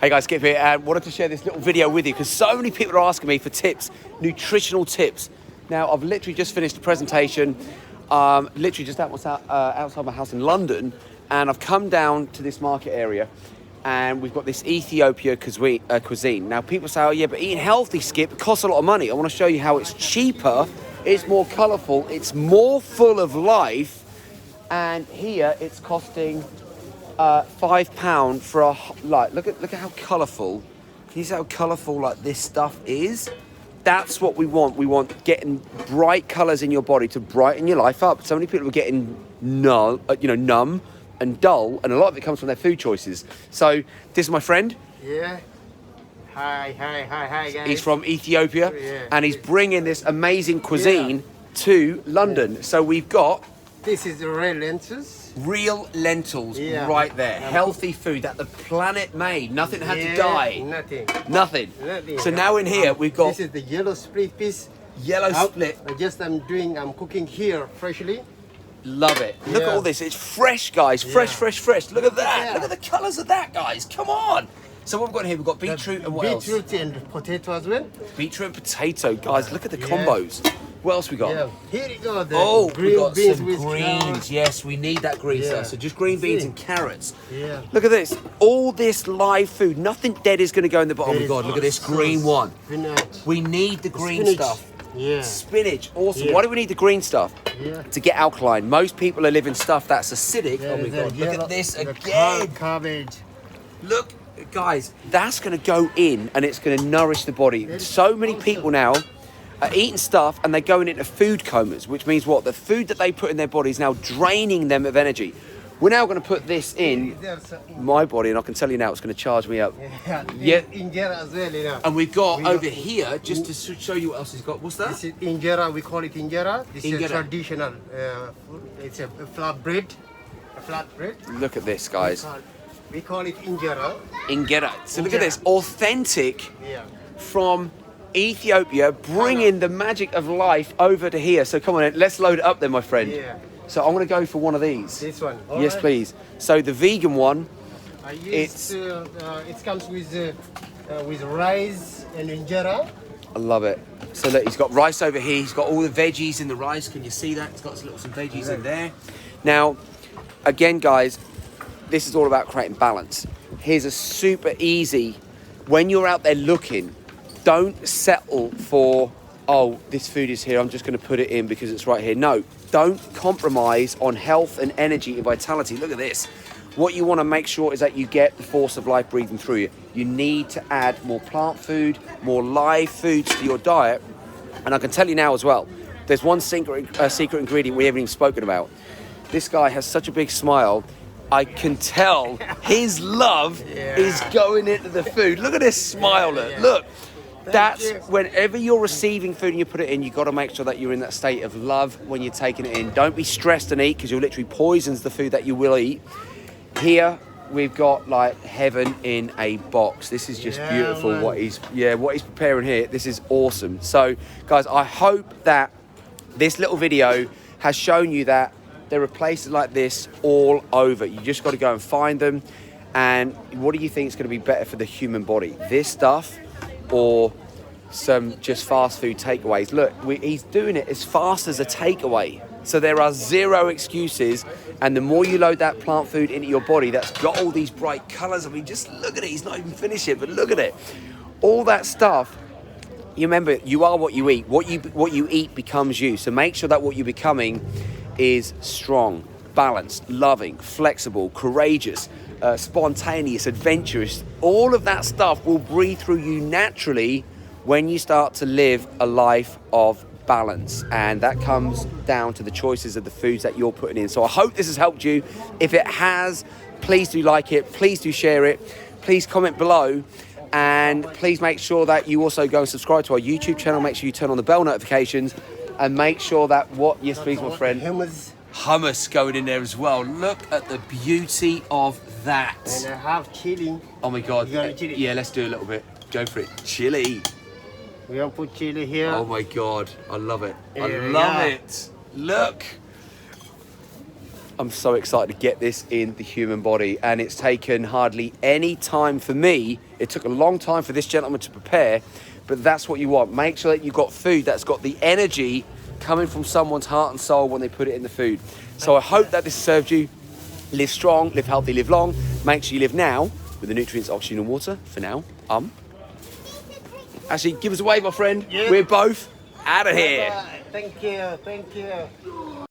Hey guys, Skip here, and wanted to share this little video with you because so many people are asking me for tips, nutritional tips. Now, I've literally just finished a presentation, literally just outside my house in London, and I've come down to this market area, and we've got this Ethiopia cuisine. Now, people say, oh yeah, but eating healthy, Skip, it costs a lot of money. I want to show you how it's cheaper, it's more colourful, it's more full of life, and here it's costing £5 for a, like, look at how colourful. Can you see how colourful like this stuff is? That's what we want. We want getting bright colours in your body to brighten your life up. So many people are getting numb and dull, and a lot of it comes from their food choices. So this is my friend. Yeah. Hi guys. He's from Ethiopia, Yeah. and he's bringing this amazing cuisine to London. Yeah. So we've got... This is the real lentils. Real lentils, Yeah. right there. Healthy food that the planet made. Nothing had to die. Nothing. So now in here we've got... This is the yellow split piece. Yellow split. I'm cooking here freshly. Love it. Look at all this. It's fresh, guys. Fresh. Look at that. Yeah. Look at the colours of that, guys. Come on. So what we've got here, we've got beetroot and what else? Beetroot and potato as well. Beetroot and potato. Guys, look at the combos. What else we got? Yeah. Here you go. We got beans some with greens. carrots. Yes, we need that green stuff. So just green beans and carrots. Yeah. Look at this. All this live food. Nothing dead is going to go in the bottom. Oh my God, look at this green one. Spinach. We need the green Spinach. stuff. Yeah. Spinach, awesome. Yeah. Why do we need the green stuff? Yeah. To get alkaline. Most people are living stuff that's acidic. Yeah, Oh my God, look at this the again. Cabbage. Look, guys, that's going to go in and it's going to nourish the body. So many people now are eating stuff and they're going into food comas, which means what? The food that they put in their body is now draining them of energy. We're now going to put this in my body, and I can tell you now it's going to charge me up. Yeah. Injera as well, you know. And we've got over here, just to show you what else he's got. What's that? This is injera. We call it injera. This is Injera. a traditional food. It's a flat bread. Look at this, guys. We call it injera. Ingera. So look at Injera. this, authentic Yeah. from Ethiopia, bringing the magic of life over to here. So come on in, let's load it up then, my friend. Yeah. So I'm going to go for one of these. This one. Yes, please. So the vegan one, It comes with rice and injera. I love it. So look, he's got rice over here. He's got all the veggies in the rice. Can you see that? He's got some veggies in there. Now, again, guys, this is all about creating balance. Here's a super easy, when you're out there looking, don't settle for, oh, this food is here, I'm just going to put it in because it's right here. No, don't compromise on health and energy and vitality. Look at this. What you want to make sure is that you get the force of life breathing through you. You need to add more plant food, more live foods to your diet. And I can tell you now as well, there's one secret ingredient we haven't even spoken about. This guy has such a big smile. I can tell his love is going into the food. Look at this smile. Look. That's whenever you're receiving food and you put it in, you've got to make sure that you're in that state of love when you're taking it in. Don't be stressed and eat, because you'll literally poison the food that you will eat. Here we've got like heaven in a box. This is just beautiful. Man. What he's preparing here. This is awesome. So guys, I hope that this little video has shown you that there are places like this all over. You just got to go and find them. And what do you think is going to be better for the human body? This stuff, or some just fast food takeaways? Look, he's doing it as fast as a takeaway. So there are zero excuses. And the more you load that plant food into your body that's got all these bright colors, I mean, just look at it. He's not even finished it, but look at it. All that stuff, you remember, you are what you eat. What you eat becomes you. So make sure that what you're becoming is strong, balanced, loving, flexible, courageous, spontaneous, adventurous. All of that stuff will breathe through you naturally when you start to live a life of balance, and that comes down to the choices of the foods that you're putting in. So I hope this has helped you. If it has, please do like it, please do share it, please comment below, and please make sure that you also go and subscribe to our YouTube channel. Make sure you turn on the bell notifications, and make sure that yes please, my friend, hummus going in there as well. Look at the beauty of that. And I have chili. Oh my God. You got chili? Yeah, let's do a little bit. Go for it. Chili. We're gonna put chili here. Oh my God, I love it. I Yeah. love it. Look. I'm so excited to get this in the human body, and it's taken hardly any time for me. It took a long time for this gentleman to prepare, but that's what you want. Make sure that you've got food that's got the energy coming from someone's heart and soul when they put it in the food. So I hope that this served you. Live strong, live healthy, live long. Make sure you live now with the nutrients, oxygen and water. For now, Actually, give us a wave, my friend. Yeah. We're both out of here. Thank you.